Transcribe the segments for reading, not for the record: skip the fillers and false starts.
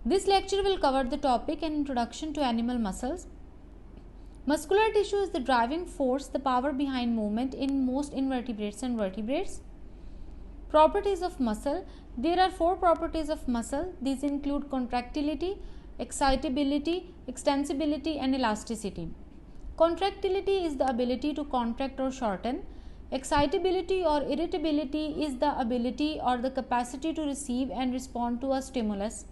This lecture will cover the topic and introduction to animal muscles. Muscular tissue is the driving force, the power behind movement in most invertebrates and vertebrates. Properties of muscle. There are 4 properties of muscle. These include contractility, excitability, extensibility, and elasticity. Contractility is the ability to contract or shorten. Excitability or irritability is the ability or the capacity to receive and respond to a stimulus.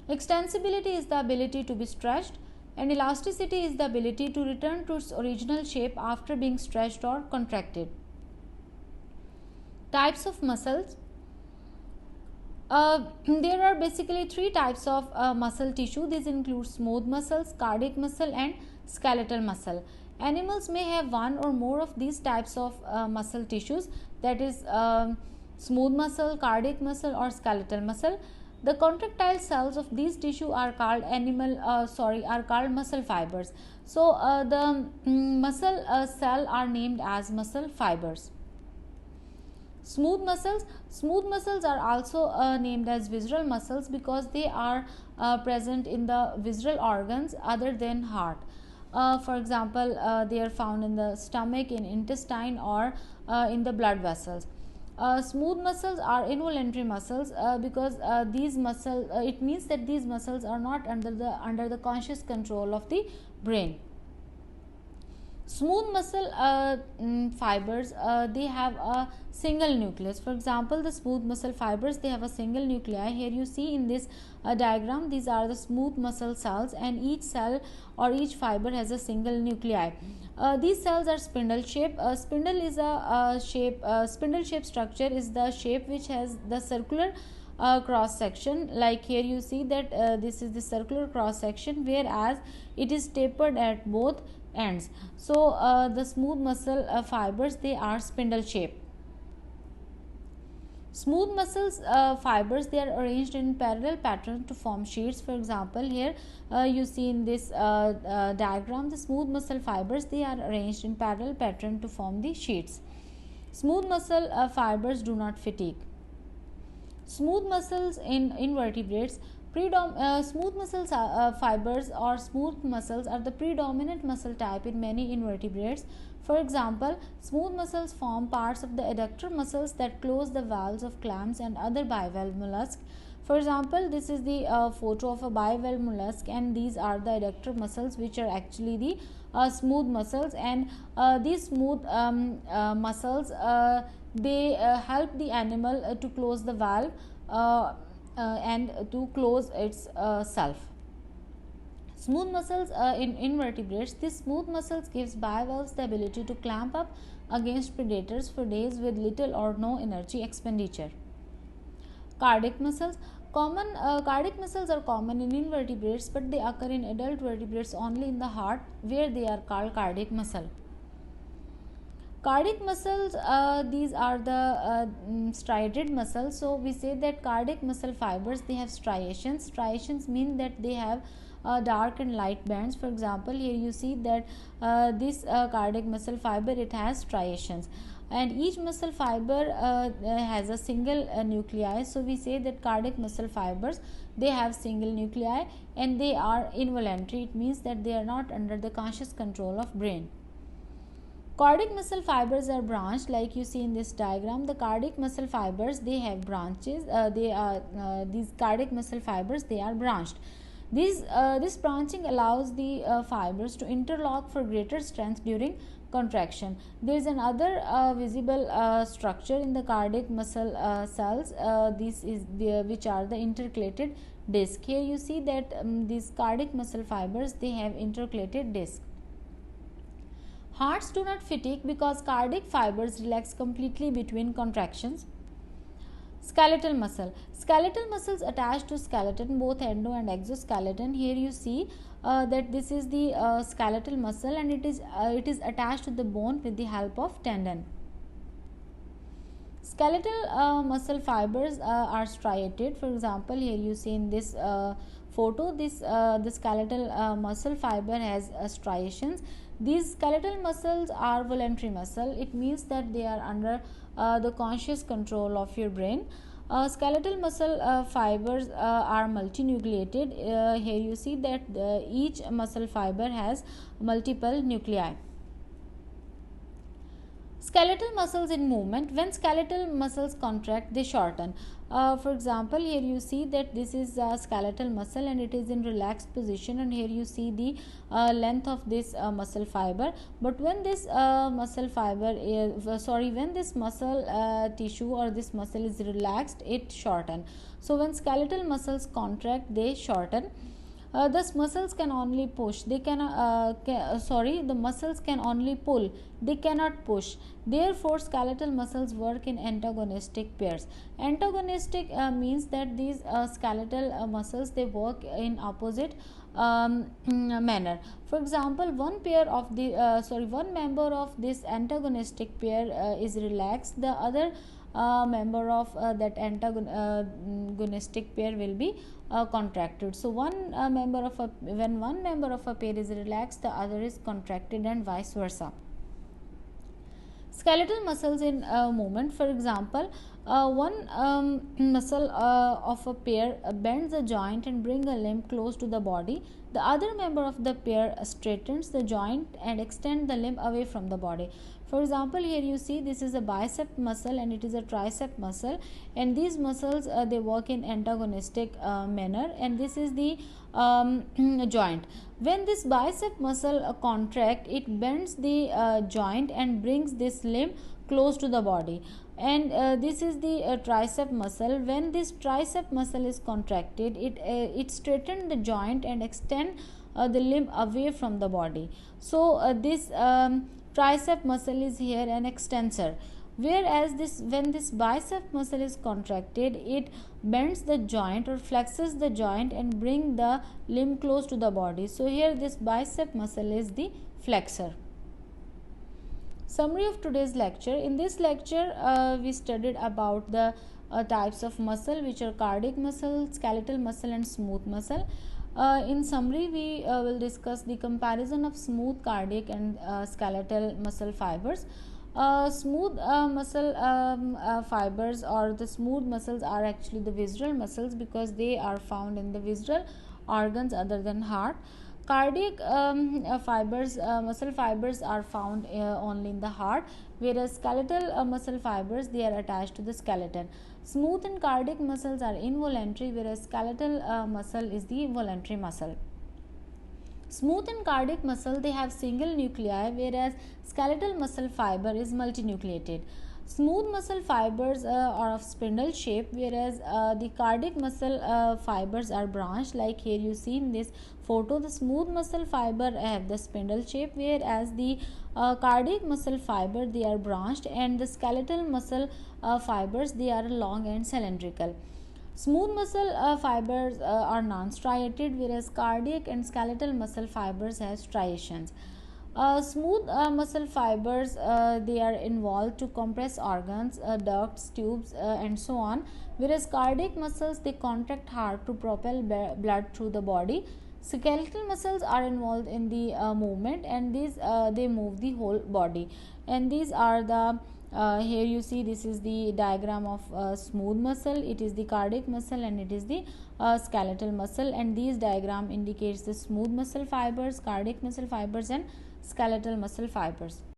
Extensibility is the ability to be stretched, and elasticity is the ability to return to its original shape after being stretched or contracted. Types of muscles. There are basically 3 types of muscle tissue. These include smooth muscles, cardiac muscle, and skeletal muscle. Animals may have one or more of these types of muscle tissues, that is smooth muscle, cardiac muscle, or skeletal muscle. The contractile cells of these tissue are called muscle fibers. So the muscle cell are named as muscle fibers. Smooth muscles are also named as visceral muscles because they are present in the visceral organs other than heart. For example, they are found in the stomach, in intestine, or in the blood vessels. Smooth muscles are involuntary muscles because these muscles, it means that these muscles are not under the conscious control of the brain. Smooth muscle fibers, they have a single nucleus. For example, the smooth muscle fibers, they have a single nuclei. Here you see in this diagram, these are the smooth muscle cells, and each cell or each fiber has a single nuclei. These cells are spindle shaped. Spindle is a spindle shaped structure is the shape which has the circular cross section. Like here you see that this is the circular cross section, whereas it is tapered at both ends. So the smooth muscle fibers, they are spindle shaped. Smooth muscles fibers, they are arranged in parallel pattern to form sheets. For example, here you see in this diagram, the smooth muscle fibers, they are arranged in parallel pattern to form the sheets. Smooth muscle fibers do not fatigue. Smooth muscles in invertebrates. Smooth muscle fibers or smooth muscles are the predominant muscle type in many invertebrates. For example, smooth muscles form parts of the adductor muscles that close the valves of clams and other bivalve mollusks. For example, this is the photo of a bivalve mollusk, and these are the adductor muscles, which are actually the smooth muscles. And these smooth muscles, they help the animal to close the valve and to close its self. Smooth muscles in invertebrates. These smooth muscles gives bivalves the ability to clamp up against predators for days with little or no energy expenditure. Cardiac muscles. Cardiac muscles are common in invertebrates, but they occur in adult vertebrates only in the heart, where they are called cardiac muscle. Cardiac muscles, these are the striated muscles. So we say that cardiac muscle fibers, they have striations. Striations mean that they have dark and light bands. For example, here you see that this cardiac muscle fiber, it has striations, and each muscle fiber has a single nuclei. So we say that cardiac muscle fibers, they have single nuclei and they are involuntary. It means that they are not under the conscious control of brain. Cardiac muscle fibers are branched, like you see in this diagram. The cardiac muscle fibers, they have branches. These cardiac muscle fibers, they are branched. This branching allows the fibers to interlock for greater strength during contraction. There is another visible structure in the cardiac muscle cells. Which are the intercalated disc. Here you see that these cardiac muscle fibers, they have intercalated disc. Hearts do not fatigue because cardiac fibers relax completely between contractions. Skeletal muscle. Skeletal muscles attached to skeleton, both endo and exoskeleton. Here you see that this is the skeletal muscle, and it is attached to the bone with the help of tendon. Skeletal muscle fibers are striated. For example, here you see in this photo, the skeletal muscle fiber has striations. These skeletal muscles are voluntary muscle. It means that they are under the conscious control of your brain. Skeletal muscle fibers are multinucleated. Here you see that each muscle fiber has multiple nuclei. Skeletal muscles in movement. When skeletal muscles contract, they shorten. For example, here you see that this is a skeletal muscle and it is in relaxed position, and here you see the length of this muscle fiber. But when this muscle fiber is when this muscle tissue or this muscle is relaxed, it shorten. So when skeletal muscles contract, they shorten. Thus muscles can only push, they can the muscles can only pull, they cannot push. Therefore skeletal muscles work in antagonistic pairs. Antagonistic means that these skeletal muscles, they work in opposite manner. For example, one member of this antagonistic pair is relaxed, the other member of that antagonistic pair will be contracted. So when one member of a pair is relaxed, the other is contracted, and vice versa. Skeletal muscles in movement. For example, one muscle of a pair bends the joint and bring a limb close to the body. The other member of the pair straightens the joint and extend the limb away from the body. For example, here you see this is a bicep muscle and it is a tricep muscle, and these muscles they work in antagonistic manner, and this is the joint. When this bicep muscle contract, it bends the joint and brings this limb close to the body, and this is the tricep muscle. When this tricep muscle is contracted, it straightens the joint and extend the limb away from the body. So this tricep muscle is here an extensor, whereas when this bicep muscle is contracted, it bends the joint or flexes the joint and bring the limb close to the body. So here this bicep muscle is the flexor. Summary of today's lecture. In this lecture we studied about the types of muscle, which are cardiac muscle, skeletal muscle, and smooth muscle. In summary, we will discuss the comparison of smooth cardiac and skeletal muscle fibers. Smooth muscle fibers or the smooth muscles are actually the visceral muscles, because they are found in the visceral organs other than heart. Cardiac muscle fibers are found only in the heart, whereas skeletal muscle fibers, they are attached to the skeleton. Smooth and cardiac muscles are involuntary, whereas skeletal muscle is the voluntary muscle. Smooth and cardiac muscle, they have single nuclei, whereas skeletal muscle fiber is multinucleated. Smooth muscle fibers are of spindle shape, whereas the cardiac muscle fibers are branched. Like here you see in this photo, the smooth muscle fiber have the spindle shape, whereas the cardiac muscle fiber, they are branched, and the skeletal muscle fibers, they are long and cylindrical. Smooth muscle fibers are non-striated, whereas cardiac and skeletal muscle fibers have striations. Smooth muscle fibers, they are involved to compress organs, ducts, tubes, and so on, whereas cardiac muscles, they contract heart to propel blood through the body. Skeletal muscles are involved in the movement, and these they move the whole body, and these are the here you see this is the diagram of smooth muscle, it is the cardiac muscle, and it is the skeletal muscle, and these diagram indicates the smooth muscle fibers, cardiac muscle fibers, and skeletal muscle fibers.